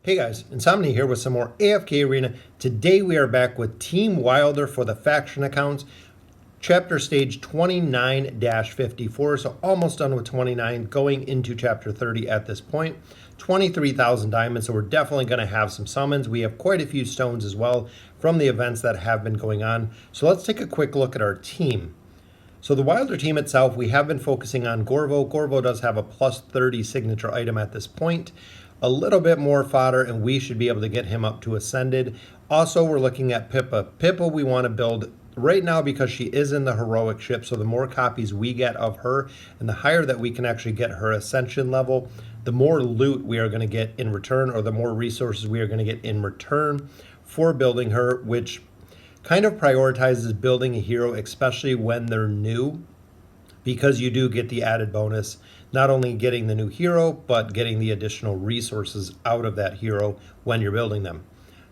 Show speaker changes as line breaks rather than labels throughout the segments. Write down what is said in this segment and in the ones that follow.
Hey guys, Insomnia here with some more AFK Arena. Today we are back with Team Wilder for the faction accounts. Chapter stage 29-54, so almost done with 29, going into chapter 30 at this point. 23,000 diamonds, so we're definitely going to have some summons. We have quite a few stones as well from the events that have been going on. So let's take a quick look at our team. So the Wilder team itself, we have been focusing on Gorvo. Gorvo does have a plus 30 signature item at this point. A little bit more fodder, and we should be able to get him up to Ascended. Also, we're looking at Pippa. Pippa we want to build right now because she is in the heroic ship, so the more copies we get of her, and the higher that we can actually get her Ascension level, the more loot we are going to get in return, or the more resources we are going to get in return for building her, which kind of prioritizes building a hero, especially when they're new, because you do get the added bonus, not only getting the new hero, but getting the additional resources out of that hero when you're building them.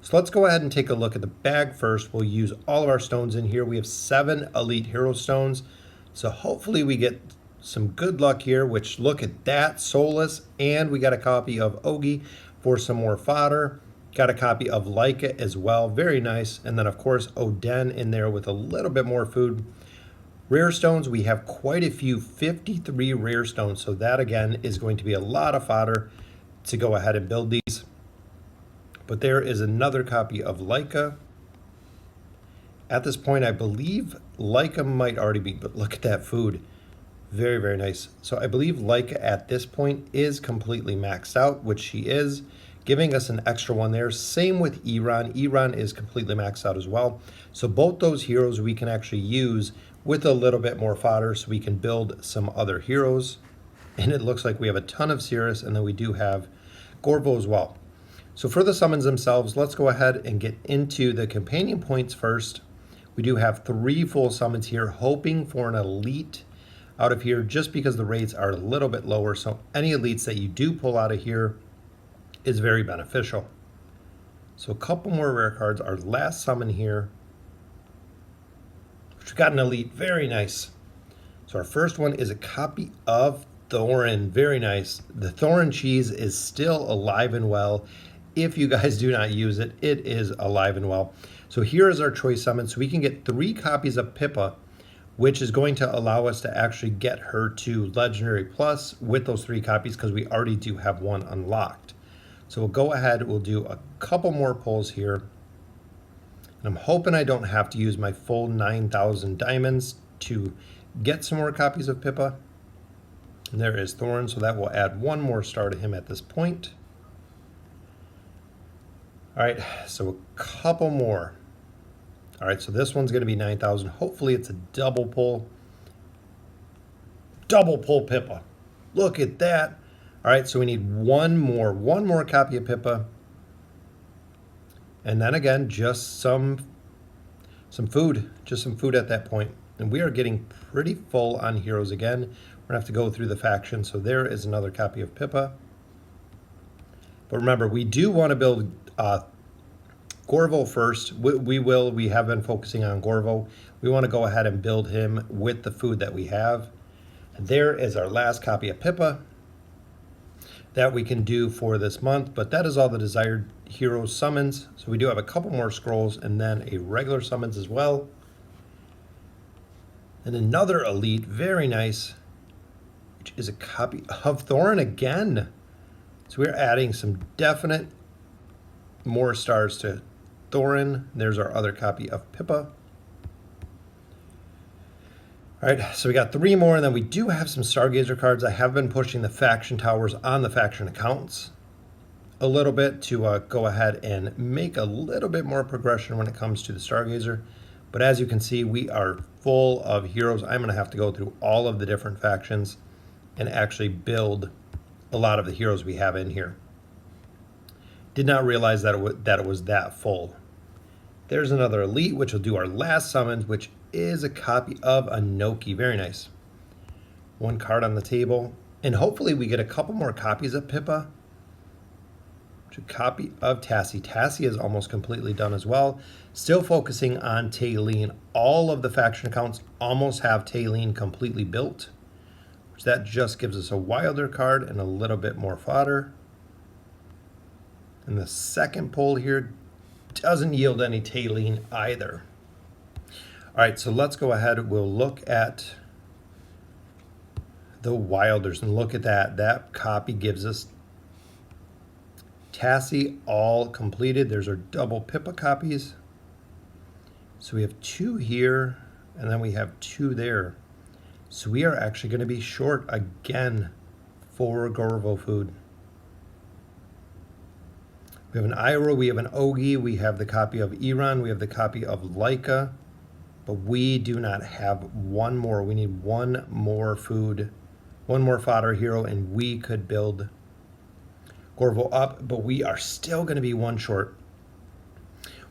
So let's go ahead and take a look at the bag first. We'll use all of our stones in here. We have 7 elite hero stones. So hopefully we get some good luck here, which look at that, soulless, and we got a copy of Ogi for some more fodder. Got a copy of Lyca as well, very nice. And then of course Oden in there with a little bit more food. Rare stones, we have quite a few, 53 rare stones. So that again is going to be a lot of fodder to go ahead and build these. But there is another copy of Lyca. At this point, I believe Lyca might already be, but look at that food. Very, very nice. So I believe Lyca at this point is completely maxed out, which she is, giving us an extra one there. Same with Eironn. Eironn is completely maxed out as well. So both those heroes we can actually use with a little bit more fodder so we can build some other heroes. And it looks like we have a ton of Cirrus, and then we do have Gorvo as well. So for the summons themselves, let's go ahead and get into the companion points first. We do have 3 full summons here, hoping for an elite out of here just because the rates are a little bit lower. So any elites that you do pull out of here is very beneficial. So a couple more rare cards. Our last summon here, which got an elite, very nice. So our first one is a copy of Thorin, very nice. The Thorin cheese is still alive and well. If you guys do not use it, it is alive and well. So here is our choice summon. So we can get 3 copies of Pippa, which is going to allow us to actually get her to Legendary Plus with those 3 copies because we already do have one unlocked. So we'll go ahead, we'll do a couple more pulls here. And I'm hoping I don't have to use my full 9,000 diamonds to get some more copies of Pippa. And there is Thorin, so that will add 1 more star to him at this point. All right, so a couple more. All right, so this one's going to be 9,000. Hopefully it's a double pull. Double pull Pippa. Look at that. All right, so we need one more copy of Pippa. And then again, just some food, at that point. And we are getting pretty full on heroes again. We're gonna have to go through the faction. So there is another copy of Pippa. But remember, we do want to build Gorvo first. We have been focusing on Gorvo. We want to go ahead and build him with the food that we have. And there is our last copy of Pippa that we can do for this month, but that is all the desired hero summons. So we do have a couple more scrolls and then a regular summons as well. And another elite, very nice, which is a copy of Thorin again. So we're adding some definite more stars to Thorin. There's our other copy of Pippa. All right, so we got 3 more, and then we do have some Stargazer cards. I have been pushing the faction towers on the faction accounts a little bit to go ahead and make a little bit more progression when it comes to the Stargazer. But as you can see, we are full of heroes. I'm going to have to go through all of the different factions and actually build a lot of the heroes we have in here. Did not realize that it was that full. There's another elite, which will do our last summons, which is a copy of Anoki. Very nice. 1 card on the table. And hopefully we get a couple more copies of Pippa. A copy of Tassie. Tassie is almost completely done as well. Still focusing on Taylene. All of the faction accounts almost have Taylene completely built, which that just gives us a Wilder card and a little bit more fodder. And the second pull here doesn't yield any taline either. All right, so let's go ahead. We'll look at the Wilders and look at that. That copy gives us Tassie all completed. There's our double Pippa copies. So we have 2 here, and then we have 2 there. So we are actually going to be short again for Gorvo food. We have an Eironn, we have an Ogi, we have the copy of Eironn, we have the copy of Lyca, but we do not have one more. We need one more food, one more fodder hero, and we could build Gorvo up, but we are still going to be 1 short,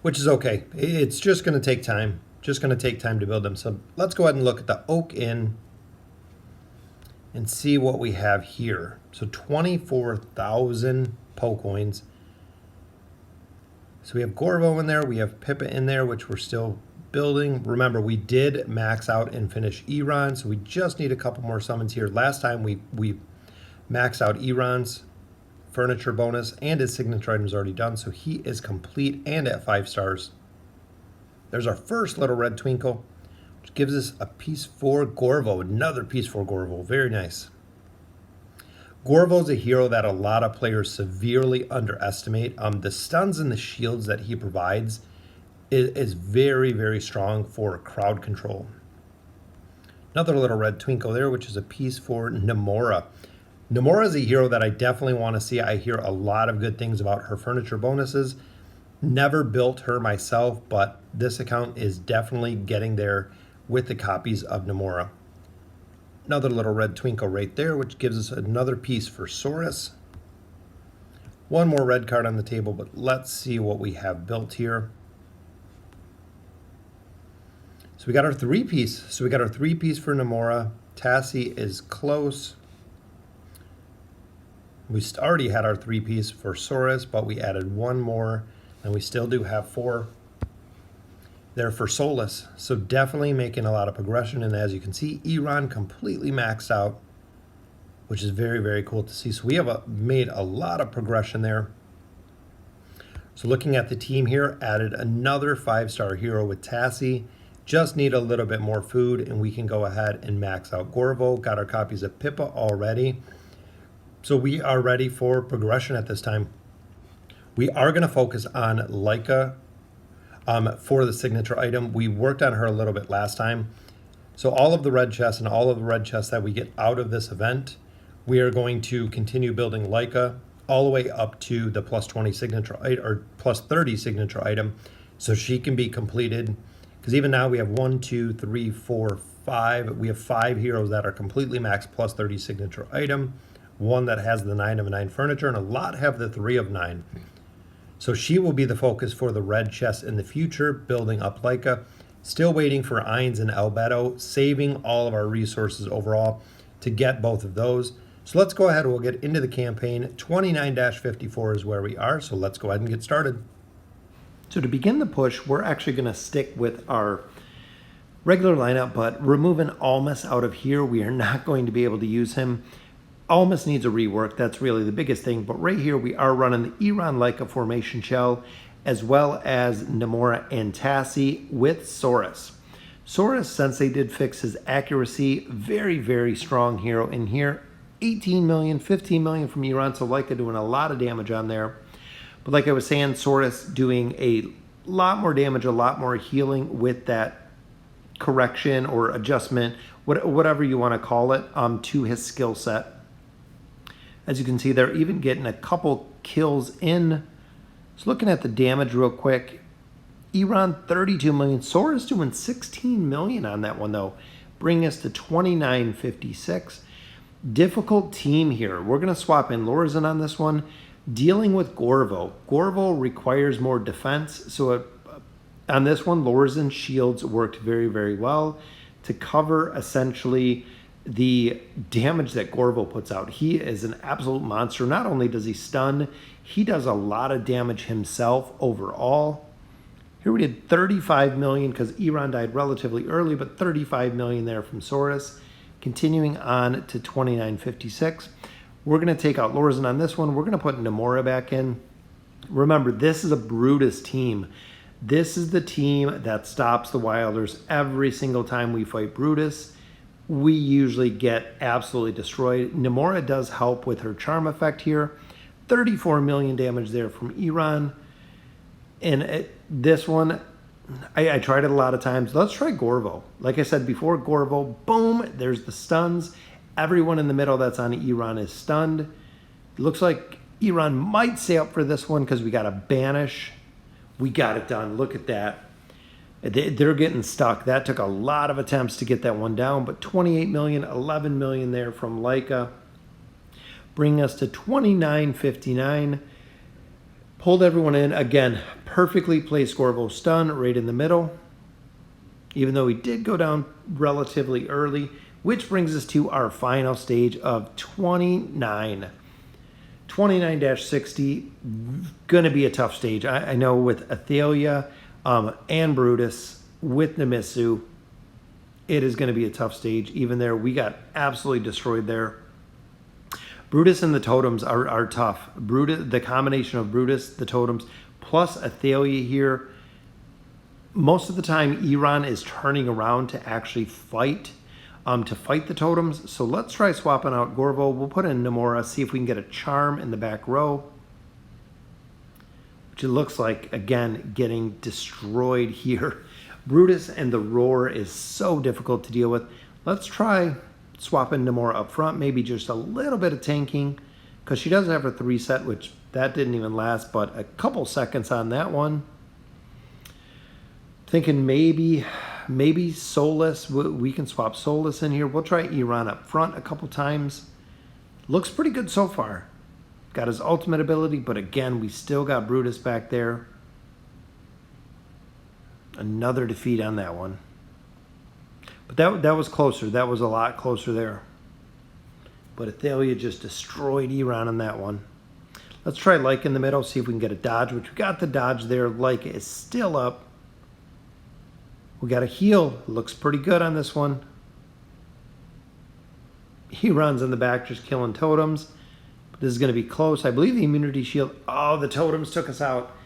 which is okay. It's just going to take time. Just going to take time to build them. So let's go ahead and look at the Oak Inn and see what we have here. So 24,000 Pocoins. So we have Gorvo in there. We have Pippa in there, which we're still building. Remember, we did max out and finish Eironn, so we just need a couple more summons here. Last time we maxed out Eironn's furniture bonus, and his signature item is already done, so he is complete and at 5 stars. There's our first little red twinkle, which gives us a piece for Gorvo, another piece for Gorvo. Very nice. Gorvo's a hero that a lot of players severely underestimate. The stuns and the shields that he provides is very, very strong for crowd control. Another little red twinkle there, which is a piece for Namora. Namora is a hero that I definitely want to see. I hear a lot of good things about her furniture bonuses. Never built her myself, but this account is definitely getting there with the copies of Namora. Another little red twinkle right there, which gives us another piece for Saurus. One more red card on the table, but let's see what we have built here. So we got our 3-piece. So we got our 3-piece for Namora. Tassie is close. We already had our 3-piece for Saurus, but we added 1 more, and we still do have 4 there for Solus. So definitely making a lot of progression, and as you can see, Eironn completely maxed out, which is very, very cool to see. So we have made a lot of progression there. So looking at the team here, added another 5-star hero with Tassie. Just need a little bit more food, and we can go ahead and max out Gorvo. Got our copies of Pippa already. So we are ready for progression at this time. We are going to focus on Lyca for the signature item. We worked on her a little bit last time. So all of the red chests and all of the red chests that we get out of this event, we are going to continue building Lyca all the way up to the plus 20 signature item, or plus 30 signature item, so she can be completed. Because even now we have 1, 2, 3, 4, 5. We have 5 heroes that are completely maxed plus 30 signature item. 1 that has the 9 of 9 furniture, and a lot have the 3 of 9. So she will be the focus for the red chest in the future, building up Lyca. Still waiting for Eins and Albedo, saving all of our resources overall to get both of those. So let's go ahead and we'll get into the campaign. 29-54 is where we are, so let's go ahead and get started. So to begin the push, we're actually going to stick with our regular lineup, but removing Almas out of here, we are not going to be able to use him. Almas needs a rework. That's really the biggest thing. But right here, we are running the Eironn Lyca formation shell, as well as Namora and Tassie with Saurus. Saurus, since they did fix his accuracy, very, very strong hero in here. 18 million, 15 million from Eironn, so Lyca doing a lot of damage on there. But like I was saying, Saurus doing a lot more damage, a lot more healing with that correction or adjustment, whatever you want to call it, to his skill set. As you can see, they're even getting a couple kills in. So looking at the damage real quick, Eironn 32 million, Saurus doing 16 million on that one though, bring us to 29.56. Difficult team here. We're going to swap in Lorzan on this one. Dealing with Gorvo. Gorvo requires more defense, so on this one, Lorzan shields worked very, very well to cover essentially the damage that Gorvo puts out. He is an absolute monster. Not only does he stun, he does a lot of damage himself overall. Here we did 35 million because Eironn died relatively early, but 35 million there from Saurus. Continuing on to 29.56. We're going to take out Lorzan on this one. We're going to put Namora back in. Remember, this is a Brutus team. This is the team that stops the Wilders every single time we fight Brutus. We usually get absolutely destroyed. Namora does help with her charm effect here. 34 million damage there from Eironn. And this one, I tried it a lot of times. Let's try Gorvo. Like I said before, Gorvo, boom, there's the stuns. Everyone in the middle that's on Eironn is stunned. It looks like Eironn might stay up for this one because we got a banish. We got it done. Look at that. They're getting stuck. That took a lot of attempts to get that one down, but 28 million, 11 million there from Lyca. Bringing us to 29.59. Pulled everyone in. Again, perfectly placed Gorvo stun right in the middle, even though he did go down relatively early, which brings us to our final stage of 29. 29-60, going to be a tough stage. I know with Athalia and Brutus, with Nemesu, it is going to be a tough stage. Even there, we got absolutely destroyed there. Brutus and the totems are tough. The combination of Brutus, the totems, plus Athalia here. Most of the time, Eironn is turning around to actually fight the totems. So let's try swapping out Gorvo. We'll put in Namora, see if we can get a charm in the back row. Which it looks like, again, getting destroyed here. Brutus and the roar is so difficult to deal with. Let's try swapping Namora up front, maybe just a little bit of tanking, because she does have her 3-set, which that didn't even last, but a couple seconds on that one. Thinking maybe Solus, we can swap Solus in here. We'll try Eironn up front a couple times. Looks pretty good so far. Got his ultimate ability, but again, we still got Brutus back there. Another defeat on that one. But that was closer. That was a lot closer there. But Athalia just destroyed Eironn on that one. Let's try Lyca in the middle, see if we can get a dodge, which we got the dodge there. Lyca is still up. We got a heal. Looks pretty good on this one. Eironn's in the back just killing totems. But this is going to be close. I believe the immunity shield. Oh, the totems took us out.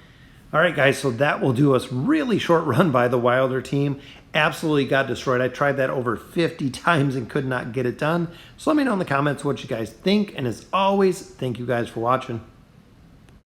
All right, guys, so that will do us. Really short run by the Wilder team. Absolutely got destroyed. I tried that over 50 times and could not get it done. So let me know in the comments what you guys think. And as always, thank you guys for watching.